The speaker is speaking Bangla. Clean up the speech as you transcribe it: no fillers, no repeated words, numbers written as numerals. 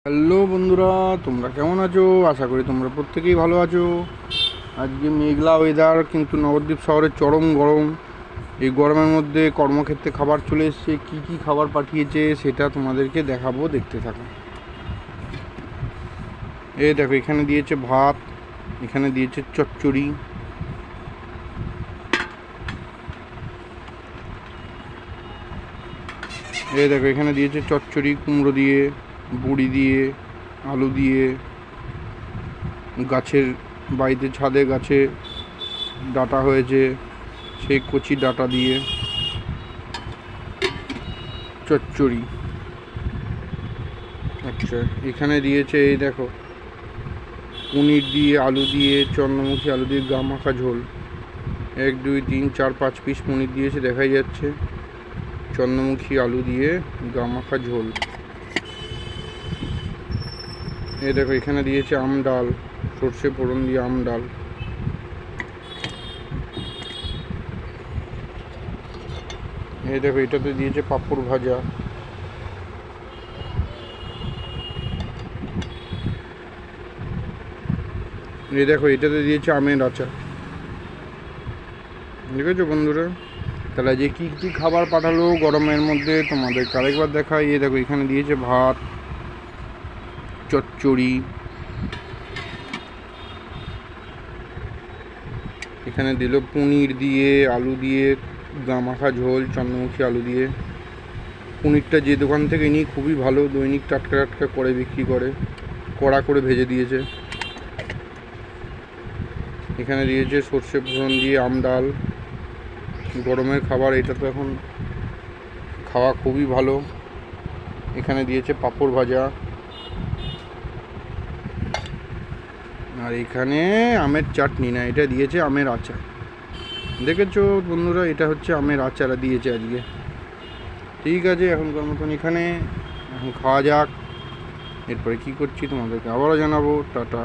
হ্যালো বন্ধুরা, তোমরা কেমন আছো? আশা করি তোমরা প্রত্যেকেই ভালো আছো। আজকে মেঘলা ওয়েদার, কিন্তু নবদ্বীপ শহরে চরম গরম। এই গরমের মধ্যে কর্মক্ষেত্রে খাবার চলে এসছে। কী কী খাবার পাঠিয়েছে সেটা তোমাদেরকে দেখাবো, দেখতে থাকো। এই দেখো, এখানে দিয়েছে ভাত, এখানে দিয়েছে চচ্চড়ি, এই দেখো এখানে দিয়েছে চচ্চড়ি কুমড়ো দিয়ে, বড়ি দিয়ে, আলু দিয়ে, গাছের বাড়িতে ছাদে গাছে ডাঁটা হয়েছে সেই কচি ডাঁটা দিয়ে চচ্চড়ি। আচ্ছা, এখানে দিয়েছে এই দেখো পনির দিয়ে, আলু দিয়ে, চন্দ্রমুখী আলু দিয়ে গা মাখা ঝোল। 1 2 3 4 5 পিস পনির দিয়েছে, দেখাই যাচ্ছে। চন্দ্রমুখী আলু দিয়ে গা মাখা ঝোল। এই দেখো এখানে দিয়েছে আম ডাল, সর্ষে ফোড়ন দিয়ে আম ডাল। এই দেখো এটাতে দিয়েছে পাঁপড় ভাজা। এই দেখো এটাতে দিয়েছে আমের আচার। দেখেছো বন্ধুরা? তাহলে যে কী কী খাবার পাঠালো গরমের মধ্যে তোমাদেরকে আরেকবার দেখাই। এই দেখো এখানে দিয়েছে ভাত, চচ্চড়ি, এখানে দিল পনির দিয়ে, আলু দিয়ে গা মাখা ঝোল, চন্দ্রমুখী আলু দিয়ে। পনিরটা যে দোকান থেকে নিই খুবই ভালো, দৈনিক টাটকা টাটকা করে বিক্রি করে, কড়া করে ভেজে দিয়েছে। এখানে দিয়েছে সর্ষে ফোড়ন দিয়ে আম ডাল। গরমের খাবার, এটা তো এখন খাওয়া খুবই ভালো। এখানে দিয়েছে পাঁপড় ভাজা, আর এখানে আমের চাটনি, না এটা দিয়েছে আমের আচার। দেখেছো বন্ধুরা, এটা হচ্ছে আমের আচার দিয়েছে আজকে। ঠিক আছে, এখনকার মতন এখানে, এখন খাওয়া যাক। এরপরে কী করছি তোমাদেরকে আবারও জানাবো। টাটা।